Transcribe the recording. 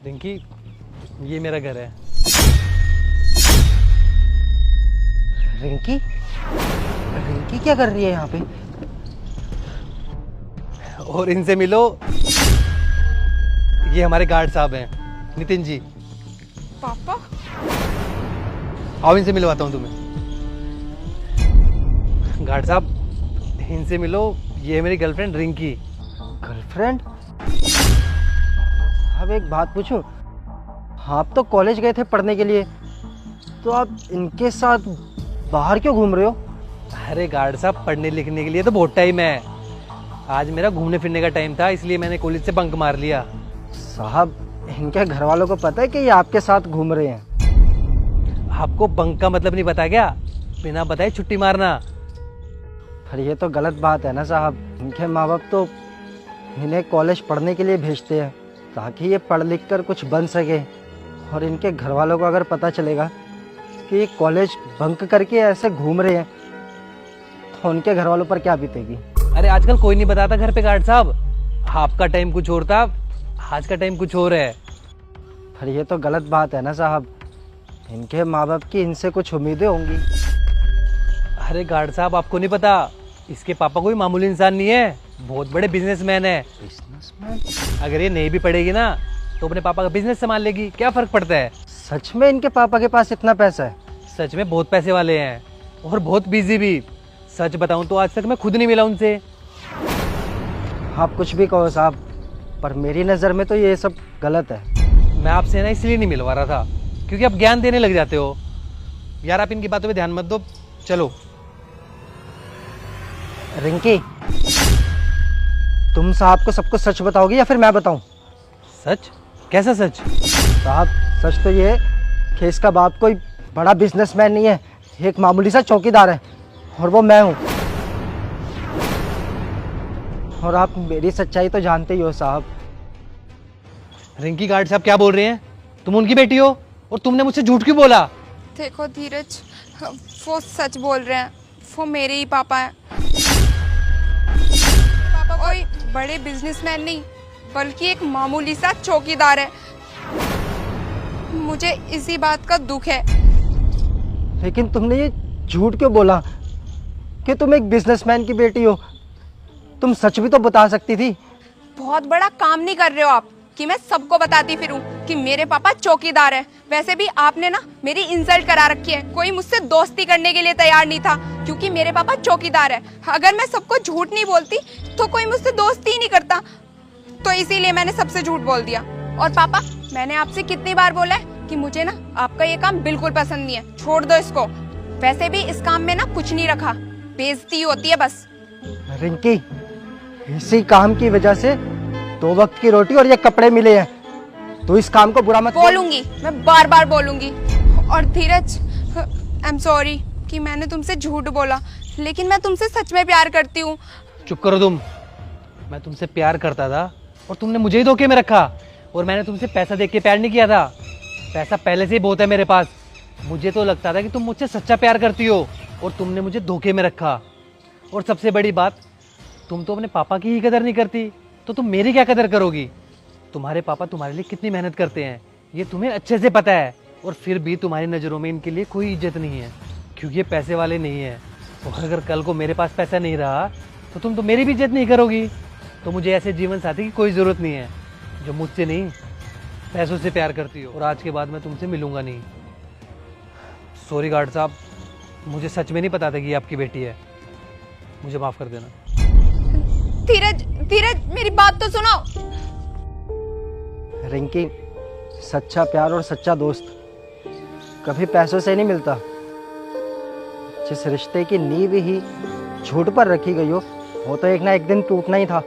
रिंकी, ये मेरा घर है। रिंकी रिंकी क्या कर रही है यहाँ पे? और इनसे मिलो, ये हमारे गार्ड साहब हैं, नितिन जी। पापा? आओ इनसे मिलवाता हूँ तुम्हें। गार्ड साहब, इनसे मिलो, ये है मेरी गर्लफ्रेंड रिंकी। गर्लफ्रेंड? अब एक बात पूछूं, आप तो कॉलेज गए थे पढ़ने के लिए, तो आप इनके साथ बाहर क्यों घूम रहे हो? अरे गार्ड साहब, पढ़ने लिखने के लिए तो बहुत टाइम है, आज मेरा घूमने फिरने का टाइम था, इसलिए मैंने कॉलेज से बंक मार लिया। साहब, इनके घर वालों को पता है कि ये आपके साथ घूम रहे हैं? आपको बंक का मतलब नहीं पता क्या? बिना बताए छुट्टी मारना। पर ये तो गलत बात है ना साहब। इनके माँ बाप तो इन्हें कॉलेज पढ़ने के लिए भेजते हैं ताकि ये पढ़ लिख कर कुछ बन सके, और इनके घर वालों को अगर पता चलेगा कि ये कॉलेज बंक करके ऐसे घूम रहे हैं तो उनके घर वालों पर क्या बीतेगी? अरे आजकल कोई नहीं बताता घर पे गार्ड साहब, आपका टाइम कुछ और था, आज का टाइम कुछ और है। पर ये तो गलत बात है ना साहब। इनके माँ बाप की इनसे कुछ उम्मीदें होंगी। अरे गार्ड साहब, आपको नहीं पता, इसके पापा कोई मामूली इंसान नहीं है, बहुत बड़े बिजनेसमैन है। बिजनेसमैन? अगर ये नहीं भी पढ़ेगी ना तो अपने पापा का बिजनेस संभाल लेगी, क्या फर्क पड़ता है। सच में इनके पापा के पास इतना पैसा है? सच में बहुत पैसे वाले हैं और बहुत बिजी भी। सच बताऊं तो आज तक मैं खुद नहीं मिला उनसे। आप कुछ भी कहो साहब, पर मेरी नज़र में तो ये सब गलत है। मैं आपसे ना इसलिए नहीं मिलवा रहा था क्योंकि आप ज्ञान देने लग जाते हो। यार आप इनकी बातों पे ध्यान मत दो, चलो। रिंकी, तुम साहब को सब कुछ सच बताओगी या फिर मैं बताऊं? सच? कैसा सच? साहब, सच तो ये है कि इसका बाप कोई बड़ा बिजनेसमैन नहीं है, एक मामूली सा चौकीदार है, और वो मैं हूं। और आप मेरी सच्चाई तो जानते ही हो साहब। रिंकी, गार्ड साहब क्या बोल रहे हैं? तुम उनकी बेटी हो और तुमने मुझसे झूठ क्यों बोला? देखो धीरज, वो सच बोल रहे हैं, वो मेरे ही पापा हैं। पापा कोई बड़े बिजनेसमैन नहीं बल्कि एक मामूली सा चौकीदार है। मुझे इसी बात का दुख है। लेकिन तुमने ये झूठ क्यों बोला कि तुम एक बिजनेसमैन की बेटी हो? तुम सच भी तो बता सकती थी। बहुत बड़ा काम नहीं कर रहे हो आप कि मैं सबको बताती फिरूं कि मेरे पापा चौकीदार हैं। वैसे भी आपने ना मेरी इंसल्ट करा रखी है, कोई मुझसे दोस्ती करने के लिए तैयार नहीं था क्योंकि मेरे पापा चौकीदार है। अगर मैं सबको झूठ नहीं बोलती तो कोई मुझसे दोस्ती ही नहीं करता, तो इसीलिए मैंने सबसे झूठ बोल दिया। और पापा, मैंने आपसे कितनी बार बोला है कि मुझे ना आपका ये काम बिल्कुल पसंद नहीं है, छोड़ दो इसको। वैसे भी इस काम में ना कुछ नहीं रखा, बेइज्जती होती है बस। रिंकी, इसी काम की वजह से 2 वक्त की रोटी और ये कपड़े मिले हैं, तो इस काम को बुरा मत बोलूंगी, मैं बार बार बोलूंगी। और धीरज, आई एम सॉरी कि मैंने तुमसे झूठ बोला, लेकिन मैं तुमसे सच में प्यार करती हूँ। चुप करो तुम। मैं तुमसे प्यार करता था और तुमने मुझे ही धोखे में रखा, और मैंने तुमसे पैसा देख के प्यार नहीं किया था। पैसा पहले से ही बहुत है मेरे पास। मुझे तो लगता था कि तुम मुझसे सच्चा प्यार करती हो और तुमने मुझे धोखे में रखा। और सबसे बड़ी बात, तुम तो अपने पापा की ही कदर नहीं करती, तो तुम मेरी क्या कदर करोगी? तुम्हारे पापा तुम्हारे लिए कितनी मेहनत करते हैं ये तुम्हें अच्छे से पता है, और फिर भी तुम्हारी नज़रों में इनके लिए कोई इज्जत नहीं है क्योंकि ये पैसे वाले नहीं है। और अगर कल को मेरे पास पैसा नहीं रहा तो तुम तो मेरी भी इज्जत नहीं करोगी। तो मुझे ऐसे जीवन साथी की कोई ज़रूरत नहीं है जो मुझसे नहीं, पैसों से प्यार करती हो। और आज के बाद मैं तुमसे मिलूंगा नहीं। सॉरी गार्ड साहब, मुझे सच में नहीं पता था कि ये आपकी बेटी है, मुझे माफ़ कर देना। धीरज, धीरज, मेरी बात तो सुनो। रिंकी, सच्चा प्यार और सच्चा दोस्त कभी पैसों से नहीं मिलता। जिस रिश्ते की नींव ही झूठ पर रखी गई हो, वो तो एक ना एक दिन टूटना ही था।